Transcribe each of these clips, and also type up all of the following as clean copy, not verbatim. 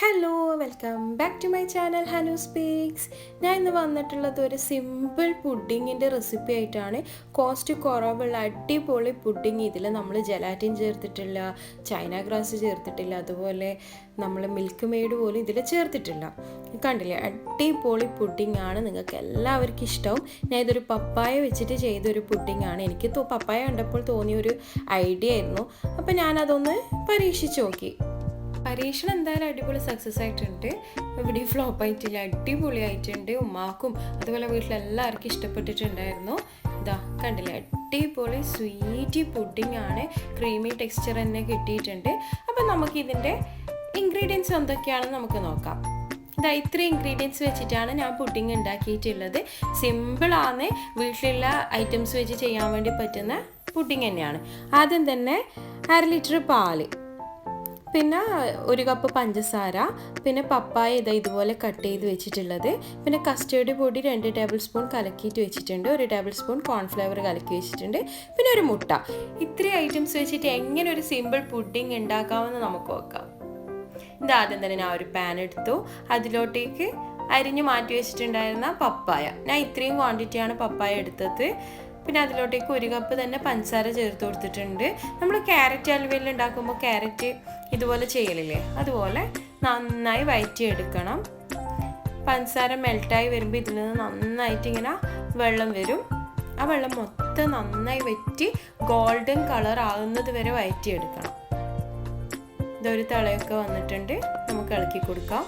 Hello welcome back to my channel Hanu speaks. ഞാൻ ഇന്ന് വന്നിട്ടുള്ളത് ഒരു സിമ്പിൾ പുഡിങ്ങിൻ്റെ റെസിപ്പി ആയിട്ടാണ്. കോസ്റ്റ് കുറവുള്ള അടിപൊളി പുഡിങ്. ഇതിൽ നമ്മൾ ജലാറ്റിൻ ചേർത്തിട്ടില്ല, ചൈന ഗ്രാസ് ചേർത്തിട്ടില്ല, അതുപോലെ നമ്മൾ മിൽക്ക് മെയ്ഡ് പോലും ഇതിൽ ചേർത്തിട്ടില്ല. കണ്ടില്ലേ, അടിപൊളി പുഡിങ് ആണ്. നിങ്ങൾക്ക് എല്ലാവർക്കും ഇഷ്ടവും. ഞാൻ ഇതൊരു പപ്പായ വെച്ചിട്ട് ചെയ്തൊരു പുഡിങ് ആണ്. എനിക്ക് പപ്പായ കണ്ടപ്പോൾ തോന്നിയൊരു ഐഡിയ ആയിരുന്നു. അപ്പോൾ ഞാനതൊന്ന് പരീക്ഷിച്ച് നോക്കി. പരീക്ഷണം എന്തായാലും അടിപൊളി സക്സസ് ആയിട്ടുണ്ട്. ഇവിടെ ഫ്ലോപ്പ് ആയിട്ടില്ല, അടിപൊളി ആയിട്ടുണ്ട്. ഉമ്മാക്കും അതുപോലെ വീട്ടിലെല്ലാവർക്കും ഇഷ്ടപ്പെട്ടിട്ടുണ്ടായിരുന്നു. ഇതാ കണ്ടില്ലേ, അടിപൊളി സ്വീറ്റ് പുഡിംഗ് ആണ്. ക്രീമി ടെക്സ്ചർ തന്നെ കിട്ടിയിട്ടുണ്ട്. അപ്പം നമുക്കിതിൻ്റെ ഇൻഗ്രീഡിയൻസ് എന്തൊക്കെയാണെന്ന് നമുക്ക് നോക്കാം. ഇതാ ഇത്രയും ഇൻഗ്രീഡിയൻസ് വെച്ചിട്ടാണ് ഞാൻ പുഡിംഗ് ഉണ്ടാക്കിയിട്ടുള്ളത്. സിമ്പിളാണ്, വീട്ടിലുള്ള ഐറ്റംസ് വെച്ച് ചെയ്യാൻ വേണ്ടി പറ്റുന്ന പുഡിംഗ് തന്നെയാണ്. ആദ്യം തന്നെ 1/2 ലിറ്റർ പാല്, പിന്നെ 1 കപ്പ് പഞ്ചസാര, പിന്നെ പപ്പായ ഇതുപോലെ കട്ട് ചെയ്ത് വെച്ചിട്ടുള്ളത്, പിന്നെ കസ്റ്റേർഡ് പൊടി 2 ടേബിൾ സ്പൂൺ കലക്കിയിട്ട് വെച്ചിട്ടുണ്ട്, 1 ടേബിൾ സ്പൂൺ കോൺഫ്ലവർ കലക്കി വെച്ചിട്ടുണ്ട്, പിന്നെ ഒരു മുട്ട. ഇത്രയും ഐറ്റംസ് വെച്ചിട്ട് എങ്ങനെ ഒരു സിമ്പിൾ പുഡിംഗ് ഉണ്ടാക്കാമെന്ന് നമുക്ക് നോക്കാം. ഇതാദ്യം തന്നെ ഞാൻ ഒരു പാൻ എടുത്തു. അതിലോട്ടേക്ക് അരിഞ്ഞ് മാറ്റി വെച്ചിട്ടുണ്ടായിരുന്ന പപ്പായ, ഞാൻ ഇത്രയും ക്വാണ്ടിറ്റിയാണ് പപ്പായ എടുത്തത്. പിന്നെ അതിലോട്ടേക്ക് 1 കപ്പ് തന്നെ പഞ്ചസാര ചേർത്ത് കൊടുത്തിട്ടുണ്ട്. നമ്മൾ ക്യാരറ്റ് ഹൽവയിൽ ഉണ്ടാക്കുമ്പോൾ ക്യാരറ്റ് ഇതുപോലെ ചെയ്യലില്ലേ, അതുപോലെ നന്നായി വഴറ്റിയെടുക്കണം. പഞ്ചസാര മെൽട്ടായി വരുമ്പോൾ ഇതിൽ നിന്ന് നന്നായിട്ട് ഇങ്ങനെ വെള്ളം വരും. ആ വെള്ളം മൊത്തം നന്നായി വറ്റി ഗോൾഡൻ കളർ ആകുന്നത് വരെ വഴറ്റിയെടുക്കണം. ഇതൊരു തിളയൊക്കെ വന്നിട്ടുണ്ട്, നമുക്ക് ഇളക്കി കൊടുക്കാം.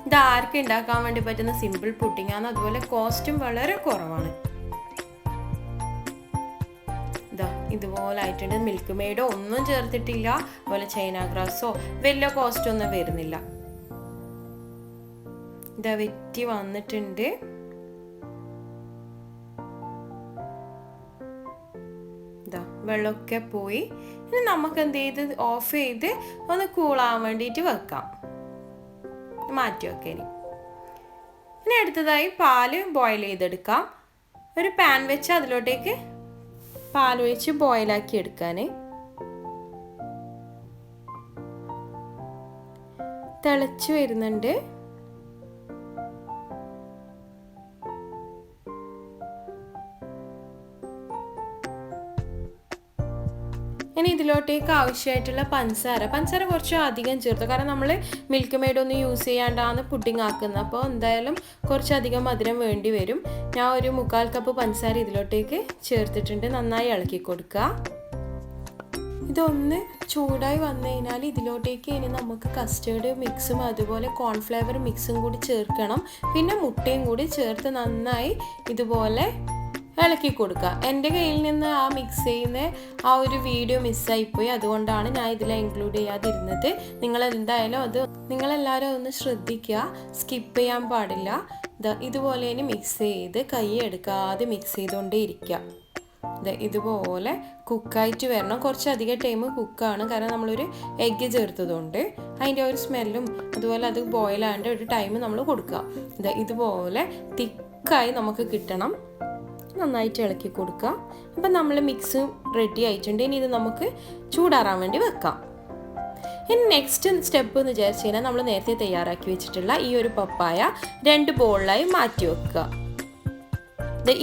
ഇത് ആർക്കും ഉണ്ടാക്കാൻ വേണ്ടി പറ്റുന്ന സിമ്പിൾ പുഡിംഗ് ആണ്, അതുപോലെ കോസ്റ്റും വളരെ കുറവാണ്. ഇതാ ഇതുപോലെ ആയിട്ടുണ്ട്. മിൽക്ക് മെയ്ഡോ ഒന്നും ചേർത്തിട്ടില്ല, അതുപോലെ ചൈന ഗ്രാസോ വലിയ കോസ്റ്റ് ഒന്നും വരുന്നില്ല. ഇതാ വെറ്റി വന്നിട്ടുണ്ട്. ഇതാ വെള്ളമൊക്കെ പോയി. ഇനി നമുക്ക് എന്ത് ചെയ്ത് ഓഫ് ചെയ്ത് ഒന്ന് കൂളാവാൻ വേണ്ടിയിട്ട് വെക്കാം, മാറ്റി വെക്കാം. ഇനി അടുത്തതായി പാല് ബോയിൽ ചെയ്തെടുക്കാം. ഒരു പാൻ വെച്ച് അതിലോട്ടേക്ക് പാൽ ഒഴിച്ച് ബോയിലാക്കി എടുക്കാൻ. തിളച്ച് വരുന്നുണ്ട്. ഇനി ഇതിലോട്ടേക്ക് ആവശ്യമായിട്ടുള്ള പഞ്ചസാര കുറച്ച് അധികം ചേർത്തു, കാരണം നമ്മൾ മിൽക്ക് മെയ്ഡ് ഒന്നും യൂസ് ചെയ്യാണ്ടാണ് പുഡിംഗ് ആക്കുന്നത്. അപ്പോൾ എന്തായാലും കുറച്ചധികം മധുരം വേണ്ടി വരും. ഞാൻ ഒരു 1/4 കപ്പ് പഞ്ചസാര ഇതിലോട്ടേക്ക് ചേർത്തിട്ടുണ്ട്. നന്നായി ഇളക്കി കൊടുക്കുക. ഇതൊന്ന് ചൂടായി വന്നു കഴിഞ്ഞാൽ ഇതിലോട്ടേക്ക് ഇനി നമുക്ക് കസ്റ്റേർഡ് മിക്സും അതുപോലെ കോൺഫ്ലവർ മിക്സും കൂടി ചേർക്കണം. പിന്നെ മുട്ടയും കൂടി ചേർത്ത് നന്നായി ഇതുപോലെ ഇളക്കി കൊടുക്കുക. എൻ്റെ കയ്യിൽ നിന്ന് ആ മിക്സ് ചെയ്യുന്ന ആ ഒരു വീഡിയോ മിസ്സായിപ്പോയി, അതുകൊണ്ടാണ് ഞാൻ ഇതിൽ ഇൻക്ലൂഡ് ചെയ്യാതിരുന്നത്. നിങ്ങളെല്ലാവരും ഒന്ന് ശ്രദ്ധിക്കുക, സ്കിപ്പ് ചെയ്യാൻ പാടില്ല. ഇതുപോലെ ഇനി മിക്സ് ചെയ്ത് കൈ എടുക്കാതെ മിക്സ് ചെയ്തുകൊണ്ടേ ഇരിക്കുക. ഇതുപോലെ കുക്കായിട്ട് വരണം. കുറച്ചധികം ടൈം കുക്കാണ്, കാരണം നമ്മളൊരു എഗ്ഗ് ചേർത്തതുകൊണ്ട് അതിൻ്റെ ഒരു സ്മെല്ലും അതുപോലെ അത് ബോയിലാണ്ട് ഒരു ടൈം നമ്മൾ കൊടുക്കുക. ഇതുപോലെ തിക്കായി നമുക്ക് കിട്ടണം. നന്നായിട്ട് ഇളക്കി കൊടുക്കുക. അപ്പം നമ്മൾ മിക്സ് റെഡി ആയിട്ടുണ്ട്. ഇനി ഇത് നമുക്ക് ചൂടാറാൻ വേണ്ടി വെക്കാം. ഇനി നെക്സ്റ്റ് സ്റ്റെപ്പ് എന്ന് വിചാരിച്ചു കഴിഞ്ഞാൽ നമ്മൾ നേരത്തെ തയ്യാറാക്കി വെച്ചിട്ടുള്ള ഈ ഒരു പപ്പായ 2 ബോളിലായി മാറ്റി വെക്കുക.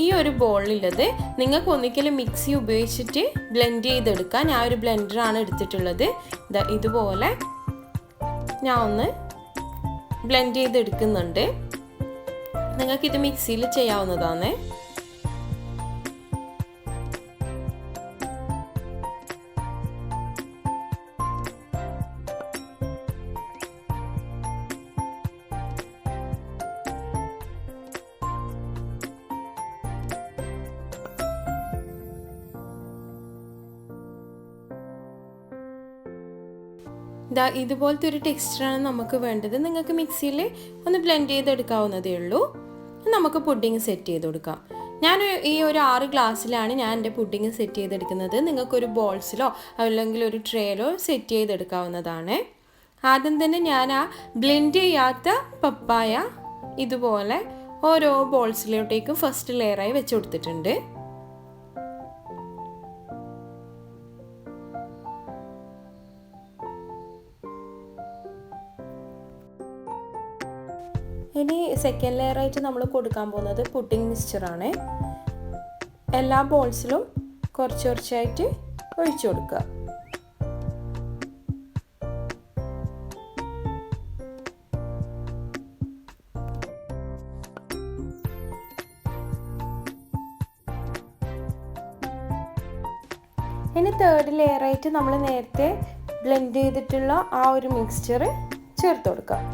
ഈ ഒരു ബോളിലുള്ളത് നിങ്ങൾക്ക് ഒന്നിക്കലും മിക്സി ഉപയോഗിച്ചിട്ട് ബ്ലെൻഡ് ചെയ്തെടുക്കാം. ഞാൻ ഒരു ബ്ലെൻഡറാണ് എടുത്തിട്ടുള്ളത്. ഇതുപോലെ ഞാൻ ഒന്ന് ബ്ലെൻഡ് ചെയ്തെടുക്കുന്നുണ്ട്. നിങ്ങൾക്കിത് മിക്സിയിൽ ചെയ്യാവുന്നതാണ്. ഇതുപോലത്തെ ഒരു ടെക്സ്ചറാണ് നമുക്ക് വേണ്ടത്. നിങ്ങൾക്ക് മിക്സിയിൽ ഒന്ന് ബ്ലെൻഡ് ചെയ്തെടുക്കാവുന്നതേ ഉള്ളൂ. നമുക്ക് പുഡിങ് സെറ്റ് ചെയ്ത് കൊടുക്കാം. ഞാൻ ഈ ഒരു 6 ഗ്ലാസ്സിലാണ് ഞാൻ എൻ്റെ പുഡിങ് സെറ്റ് ചെയ്തെടുക്കുന്നത്. നിങ്ങൾക്കൊരു ബോൾസിലോ അല്ലെങ്കിൽ ഒരു ട്രേയിലോ സെറ്റ് ചെയ്തെടുക്കാവുന്നതാണ്. ആദ്യം തന്നെ ഞാൻ ആ ബ്ലെൻഡ് ചെയ്യാത്ത പപ്പായ ഇതുപോലെ ഓരോ ബോൾസിലോട്ടേക്കും ഫസ്റ്റ് ലെയറായി വെച്ച് കൊടുത്തിട്ടുണ്ട്. ഇനി സെക്കൻഡ് ലെയറായിട്ട് നമ്മൾ കൊടുക്കാൻ പോകുന്നത് പുഡിംഗ് മിക്സ്ചറാണ്. എല്ലാ ബോൾസിലും കുറച്ച് കുറച്ചായിട്ട് ഒഴിച്ചു കൊടുക്കുക. ഇനി തേർഡ് ലെയറായിട്ട് നമ്മൾ നേരത്തെ ബ്ലെൻഡ് ചെയ്തിട്ടുള്ള ആ ഒരു മിക്സ്ചർ ചേർത്ത് കൊടുക്കാം.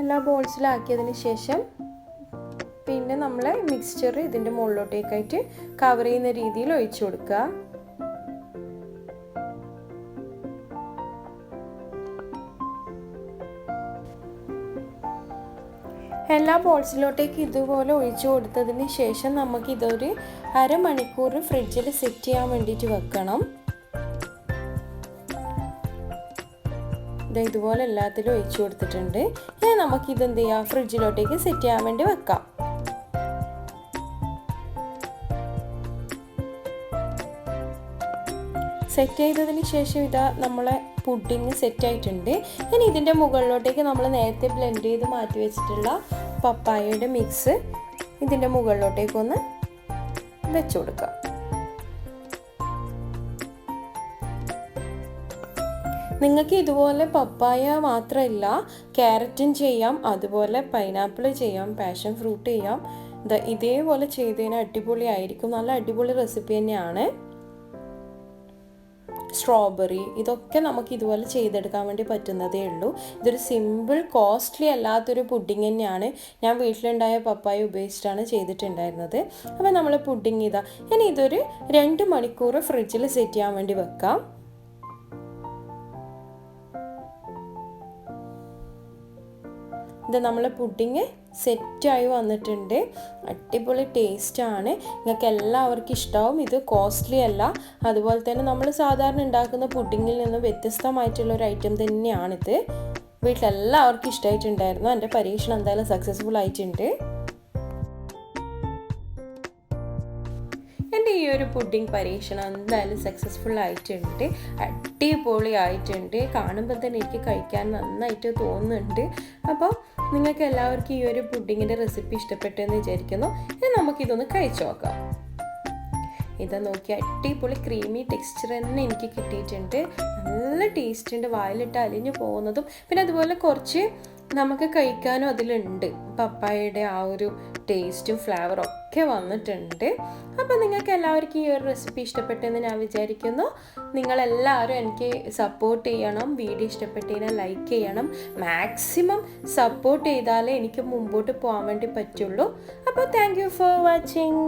എല്ലാ ബോൾസിലാക്കിയതിന് ശേഷം പിന്നെ നമ്മൾ മിക്സ്ചർ ഇതിൻ്റെ മുകളിലോട്ടേക്കായിട്ട് കവർ ചെയ്യുന്ന രീതിയിൽ ഒഴിച്ചു കൊടുക്കുക. എല്ലാ ബോൾസിലോട്ടേക്ക് ഇതുപോലെ ഒഴിച്ചു കൊടുത്തതിന് ശേഷം നമുക്ക് ഇതൊരു അരമണിക്കൂർ ഫ്രിഡ്ജിൽ സെറ്റ് ചെയ്യാൻ വേണ്ടിയിട്ട് വെക്കണം. ഇതുപോലെ എല്ലാത്തിലും ഒഴിച്ചു കൊടുത്തിട്ടുണ്ട്. ഇനി നമുക്കിത് എന്ത് ചെയ്യാം, ഫ്രിഡ്ജിലോട്ടേക്ക് സെറ്റ് ചെയ്യാൻ വേണ്ടി വെക്കാം. സെറ്റ് ചെയ്തതിന് ശേഷം ഇതാ നമ്മളെ പുഡിങ് സെറ്റ് ആയിട്ടുണ്ട്. ഇനി ഇതിൻ്റെ മുകളിലോട്ടേക്ക് നമ്മൾ നേരത്തെ ബ്ലെൻഡ് ചെയ്ത് മാറ്റി വെച്ചിട്ടുള്ള പപ്പായയുടെ മിക്സ് ഇതിൻ്റെ മുകളിലോട്ടേക്കൊന്ന് വെച്ചു കൊടുക്കാം. നിങ്ങൾക്ക് ഇതുപോലെ പപ്പായ മാത്രമല്ല ക്യാരറ്റും ചെയ്യാം, അതുപോലെ പൈനാപ്പിൾ ചെയ്യാം, പാഷൻ ഫ്രൂട്ട് ചെയ്യാം. ഇതേപോലെ ചെയ്തതിന് അടിപൊളിയായിരിക്കും. നല്ല അടിപൊളി റെസിപ്പി തന്നെയാണ്. സ്ട്രോബെറി ഇതൊക്കെ നമുക്ക് ഇതുപോലെ ചെയ്തെടുക്കാൻ വേണ്ടി പറ്റുന്നതേ ഉള്ളൂ. ഇതൊരു സിമ്പിൾ കോസ്റ്റ്ലി അല്ലാത്തൊരു പുഡിങ് തന്നെയാണ്. ഞാൻ വീട്ടിലുണ്ടായ പപ്പായ ഉപയോഗിച്ചിട്ടാണ് ചെയ്തിട്ടുണ്ടായിരുന്നത്. അപ്പോൾ നമ്മൾ പുഡിങ് ഇനി ഇതൊരു 2 മണിക്കൂർ ഫ്രിഡ്ജിൽ സെറ്റ് ചെയ്യാൻ വേണ്ടി വെക്കാം. ഇത് നമ്മളെ പുഡിങ് സെറ്റായി വന്നിട്ടുണ്ട്. അടിപൊളി ടേസ്റ്റാണ്. നിങ്ങൾക്ക് എല്ലാവർക്കും ഇഷ്ടമാവും. ഇത് കോസ്റ്റ്ലി അല്ല, അതുപോലെ തന്നെ നമ്മൾ സാധാരണ ഉണ്ടാക്കുന്ന പുഡിങ്ങിൽ നിന്ന് വ്യത്യസ്തമായിട്ടുള്ളൊരു ഐറ്റം തന്നെയാണിത്. വീട്ടിലെല്ലാവർക്കും ഇഷ്ടമായിട്ടുണ്ടായിരുന്നു. എൻ്റെ പരീക്ഷണം എന്തായാലും സക്സസ്ഫുൾ ആയിട്ടുണ്ട്. എൻ്റെ ഈ ഒരു പുഡിംഗ് പരീക്ഷണം എന്തായാലും സക്സസ്ഫുൾ ആയിട്ടുണ്ട്. അടിപൊളി ആയിട്ടുണ്ട്. കാണുമ്പോൾ തന്നെ എനിക്ക് കഴിക്കാൻ നന്നായിട്ട് തോന്നുന്നുണ്ട്. അപ്പോൾ നിങ്ങൾക്ക് എല്ലാവർക്കും ഈ ഒരു പുഡിങ്ങിൻ്റെ റെസിപ്പി ഇഷ്ടപ്പെട്ടെന്ന് വിചാരിക്കുന്നു. ഇനി നമുക്കിതൊന്ന് കഴിച്ചു നോക്കാം. ഇത് നോക്കി അടിപൊളി ക്രീമി ടെക്സ്ചർ തന്നെ എനിക്ക് കിട്ടിയിട്ടുണ്ട്. നല്ല ടേസ്റ്റ് ഉണ്ട്. വായിലിട്ട് അലിഞ്ഞു പോകുന്നതും പിന്നെ അതുപോലെ കുറച്ച് നമുക്ക് കഴിക്കാനും അതിലുണ്ട്. പപ്പായയുടെ ആ ഒരു ടേസ്റ്റും ഫ്ലേവറും ഒക്കെ വന്നിട്ടുണ്ട്. അപ്പോൾ നിങ്ങൾക്ക് എല്ലാവർക്കും ഈ ഒരു റെസിപ്പി ഇഷ്ടപ്പെട്ടെന്ന് ഞാൻ വിചാരിക്കുന്നു. നിങ്ങളെല്ലാവരും എനിക്ക് സപ്പോർട്ട് ചെയ്യണം. വീഡിയോ ഇഷ്ടപ്പെട്ടതിനാൽ ലൈക്ക് ചെയ്യണം. മാക്സിമം സപ്പോർട്ട് ചെയ്താലേ എനിക്ക് മുമ്പോട്ട് പോകാൻ വേണ്ടി പറ്റുള്ളൂ. അപ്പോൾ താങ്ക് യു ഫോർ വാച്ചിങ്.